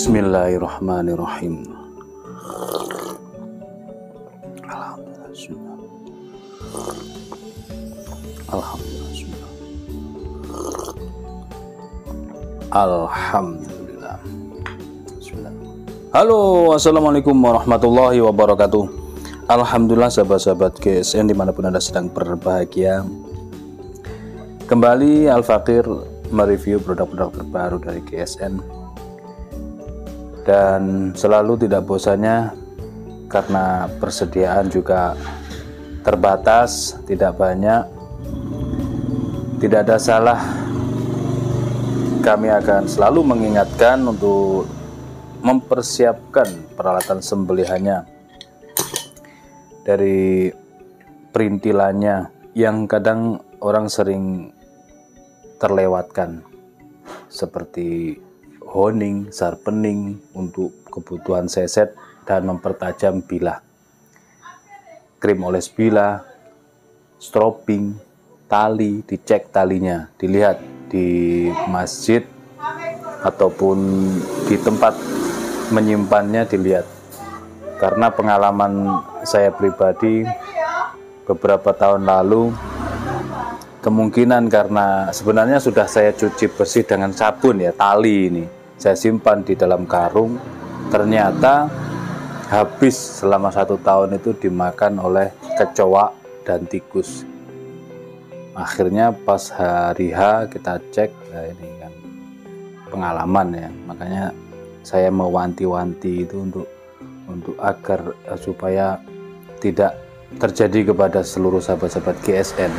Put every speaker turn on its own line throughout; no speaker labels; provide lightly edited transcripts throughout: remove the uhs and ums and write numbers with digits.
Bismillahirrahmanirrahim. Alhamdulillah. Bismillah. Halo, assalamualaikum warahmatullahi wabarakatuh. Alhamdulillah sahabat-sahabat GSN dimanapun Anda sedang berbahagia. Kembali Al-Fakir mereview produk-produk terbaru dari GSN, dan selalu tidak bosannya karena persediaan juga terbatas, tidak banyak. Tidak ada salah, kami akan selalu mengingatkan untuk mempersiapkan peralatan sembelihannya, dari perintilannya yang kadang orang sering terlewatkan, seperti honing, sharpening untuk kebutuhan seset dan mempertajam bilah, krim oles bilah, stropping, tali, dicek talinya, dilihat di masjid ataupun di tempat menyimpannya, dilihat. Karena pengalaman saya pribadi beberapa tahun lalu, kemungkinan karena sebenarnya sudah saya cuci bersih dengan sabun ya, tali ini saya simpan di dalam karung, ternyata habis selama 1 tahun itu dimakan oleh kecoak dan tikus. Akhirnya pas hari H kita cek, nah ini kan pengalaman ya, makanya saya mewanti-wanti itu untuk agar supaya tidak terjadi kepada seluruh sahabat-sahabat GSN.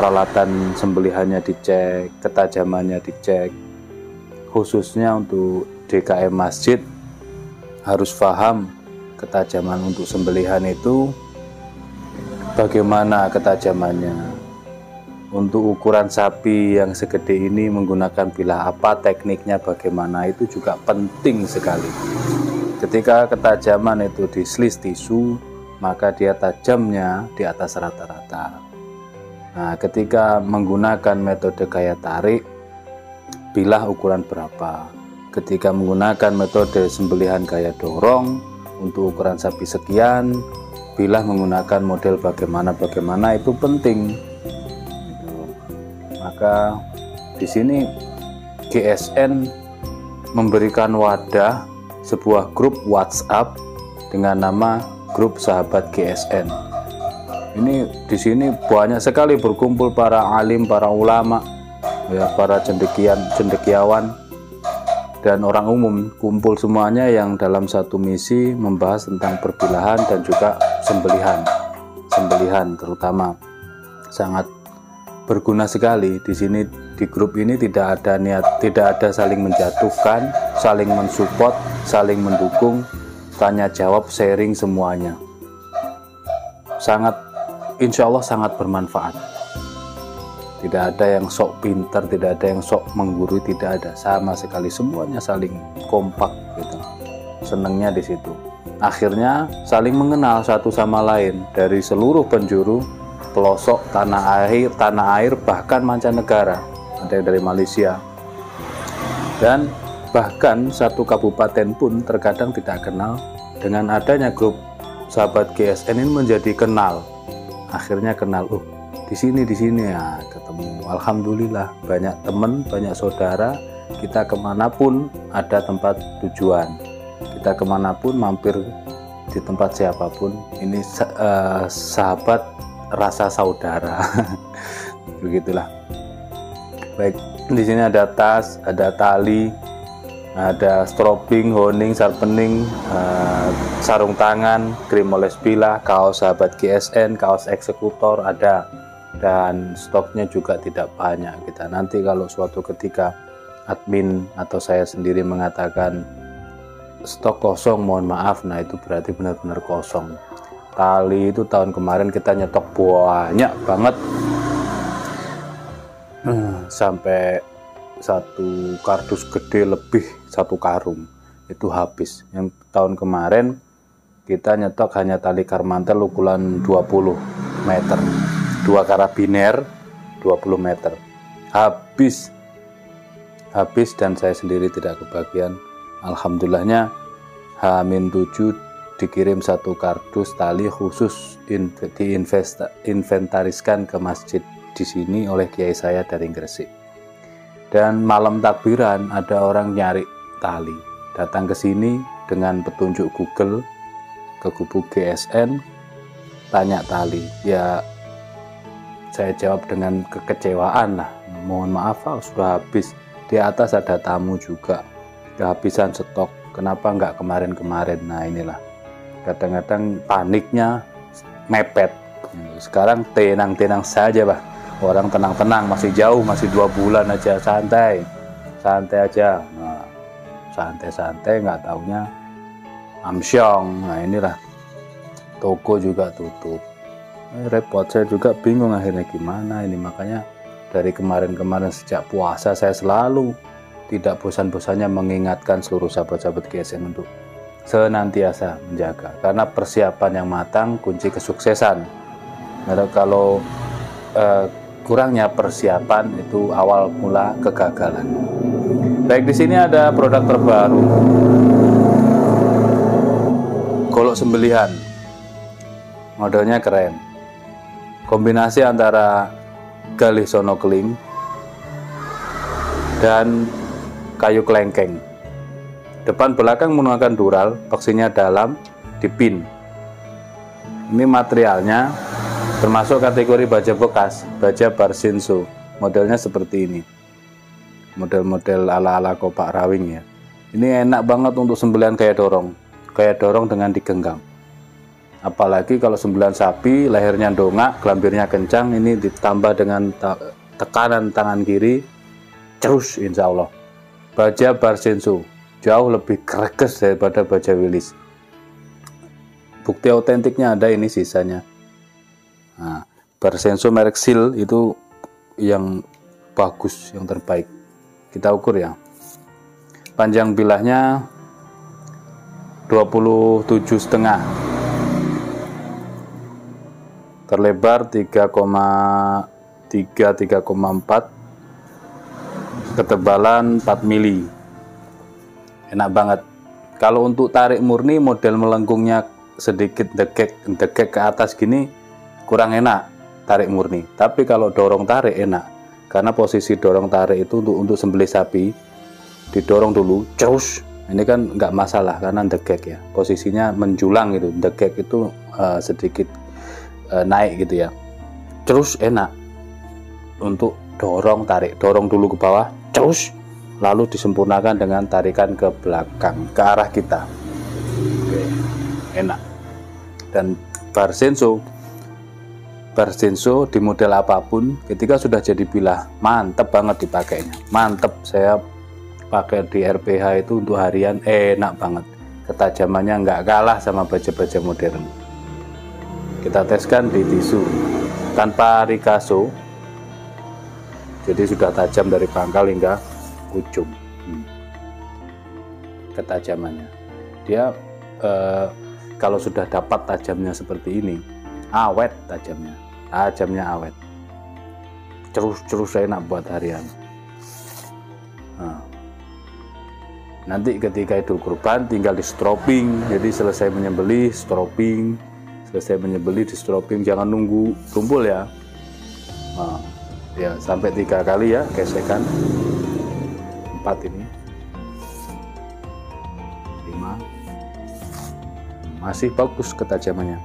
Peralatan sembelihannya dicek, ketajamannya dicek, khususnya untuk DKM masjid harus paham ketajaman untuk sembelihan itu bagaimana ketajamannya. Untuk ukuran sapi yang segede ini menggunakan bilah apa, tekniknya bagaimana, itu juga penting sekali. Ketika ketajaman itu di slice tisu, maka dia tajamnya di atas rata-rata. Nah, ketika menggunakan metode gaya tarik, bilah ukuran berapa. Ketika menggunakan metode sembelihan gaya dorong, untuk ukuran sapi sekian, bilah menggunakan model bagaimana itu penting. Maka di sini GSN memberikan wadah sebuah grup WhatsApp dengan nama Grup Sahabat GSN. Ini di sini banyak sekali berkumpul para alim, para ulama, ya, para cendekiawan dan orang umum, kumpul semuanya yang dalam satu misi membahas tentang perbilahan dan juga sembelihan terutama. Sangat berguna sekali. Di sini di grup ini tidak ada niat, tidak ada saling menjatuhkan, saling mensupport, saling mendukung, tanya jawab, sharing semuanya. Insya Allah sangat bermanfaat. Tidak ada yang sok pintar, tidak ada yang sok menggurui, tidak ada, sama sekali, semuanya saling kompak gitu. Senangnya di situ. Akhirnya saling mengenal satu sama lain dari seluruh penjuru pelosok tanah air bahkan mancanegara. Ada yang dari Malaysia, dan bahkan satu kabupaten pun terkadang tidak kenal. Dengan adanya grup sahabat GSN ini menjadi kenal. Akhirnya kenal, di sini ya, ketemu. Alhamdulillah, banyak teman, banyak saudara. Kita kemanapun ada tempat tujuan, kita kemanapun mampir di tempat siapapun, ini sahabat rasa saudara. Begitulah. Baik, di sini ada tas, ada tali, ada stropping, honing, sharpening, sarung tangan, krim oles bilah, kaos sahabat GSN, kaos eksekutor ada, dan stoknya juga tidak banyak. Kita nanti kalau suatu ketika admin atau saya sendiri mengatakan stok kosong, mohon maaf, nah itu berarti benar-benar kosong. Tali itu tahun kemarin kita nyetok banyak banget, sampai satu kardus gede lebih 1 karung itu habis. Yang tahun kemarin kita nyetok hanya tali karmantel ukuran 20 meter, 2 karabiner 20 meter, habis, dan saya sendiri tidak kebagian. Alhamdulillahnya H-7 dikirim satu kardus tali khusus diinventariskan ke masjid di sini oleh kiai saya dari Gresik. Dan malam takbiran ada orang nyari tali, datang ke sini dengan petunjuk Google ke gubuk GSN, tanya tali. Ya saya jawab dengan kekecewaan lah, mohon maaf Pak, sudah habis. Di atas ada tamu juga, kehabisan stok, kenapa nggak kemarin-kemarin. Nah inilah kadang-kadang paniknya mepet. Sekarang tenang-tenang saja Pak, orang tenang-tenang, masih jauh, masih 2 bulan aja, santai aja. Nah, santai-santai, nggak taunya amsyong. Nah inilah toko juga tutup. Repot, saya juga bingung akhirnya gimana ini. Makanya dari kemarin-kemarin sejak puasa saya selalu tidak bosan-bosannya mengingatkan seluruh sahabat-sahabat GSN untuk senantiasa menjaga, karena persiapan yang matang kunci kesuksesan. Kalau kurangnya persiapan itu awal mula kegagalan. Baik, di sini ada produk terbaru, golok sembelihan, modelnya keren, kombinasi antara galih sono keling dan kayu kelengkeng. Depan belakang menggunakan dural, paksinya dalam, dipin. Ini materialnya termasuk kategori baja bekas, baja Barsenso. Modelnya seperti ini, model-model ala-ala Kopak Rawing ya. Ini enak banget untuk sembelihan kayak dorong dengan digenggam. Apalagi kalau sembelihan sapi, lehernya dongak, gelambirnya kencang, ini ditambah dengan tekanan tangan kiri, terus insya Allah. Baja Barsenso jauh lebih greges daripada baja Willis. Bukti autentiknya ada, ini sisanya. Nah, Barsenso merek Seal itu yang bagus, yang terbaik. Kita ukur ya. Panjang bilahnya 27,5, terlebar 3,4, ketebalan 4 mili. Enak banget. Kalau untuk tarik murni, model melengkungnya sedikit degek ke atas gini kurang enak tarik murni. Tapi kalau dorong tarik enak, karena posisi dorong tarik itu untuk sembelih sapi didorong dulu, terus ini kan nggak masalah karena degek ya, posisinya menjulang gitu. Degek itu sedikit naik gitu ya, terus enak untuk dorong tarik, dorong dulu ke bawah, terus lalu disempurnakan dengan tarikan ke belakang ke arah kita. Oke, enak. Dan Barsenso di model apapun ketika sudah jadi bilah mantep banget dipakainya, mantep. Saya pakai di RPH itu untuk harian, enak banget, ketajamannya nggak kalah sama baja-baja modern. Kita teskan di tisu tanpa rikaso, jadi sudah tajam dari pangkal hingga ujung. Ketajamannya dia kalau sudah dapat tajamnya seperti ini, awet tajamnya awet, terus enak buat harian. Nanti ketika Idul Kurban tinggal di stroping, jadi selesai menyembelih stroping, di stroping, jangan nunggu tumpul ya. Ya sampai 3 kali ya gesekan. 4 ini 5, masih bagus ketajamannya.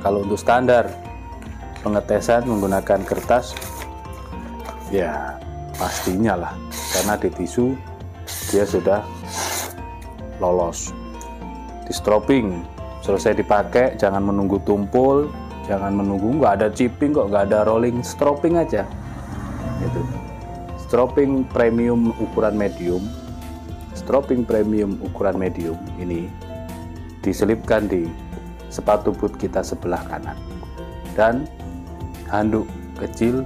Kalau untuk standar pengetesan menggunakan kertas, ya pastinya lah, karena di tisu dia sudah lolos. Di stroping selesai dipakai, jangan menunggu tumpul, jangan menunggu, nggak ada chipping kok, nggak ada rolling, stroping aja gitu. Stroping premium ukuran medium, ini diselipkan di sepatu boot kita sebelah kanan, dan handuk kecil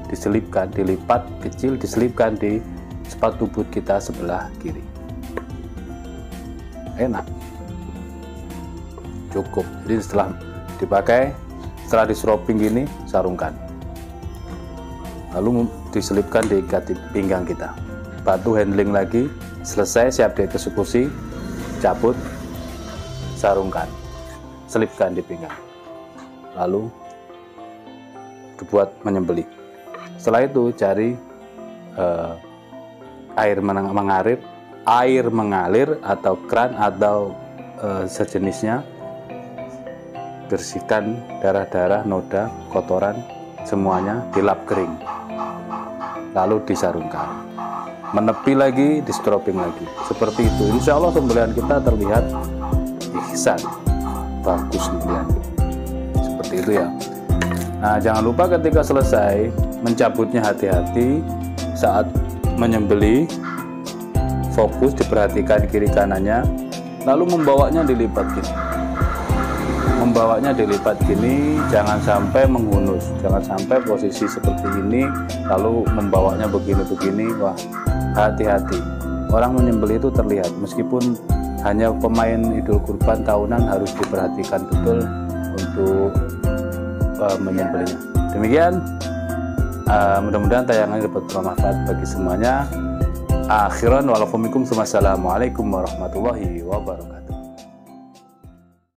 dilipat kecil diselipkan di sepatu boot kita sebelah kiri. Enak, cukup. Jadi setelah dipakai, setelah di stroping gini, sarungkan, lalu diselipkan di ikat pinggang kita, batu handling lagi, selesai, siap dieksekusi. cabut, sarungkan, selipkan di pinggang, lalu dibuat menyembelih. Setelah itu cari air mengalir atau kran atau sejenisnya, bersihkan darah-darah, noda, kotoran, semuanya dilap kering, lalu disarungkan, menepi lagi, di stropping lagi, seperti itu. Insya Allah sembelihan kita terlihat ihsan, bagus sembelihan kita. Seperti itu ya. Nah, jangan lupa ketika selesai mencabutnya hati-hati. Saat menyembelih, fokus, diperhatikan kiri kanannya, lalu membawanya dilipat gini. Membawanya dilipat gini, jangan sampai menghunus, jangan sampai posisi seperti ini lalu membawanya begini-begini. Wah, hati-hati. Orang menyembelih itu terlihat, meskipun hanya pemain Idul Kurban tahunan, harus diperhatikan betul untuk menyembelihnya. Demikian, mudah-mudahan tayangan ini dapat bermanfaat bagi semuanya. Akhiran walafumikum, assalamualaikum warahmatullahi wabarakatuh.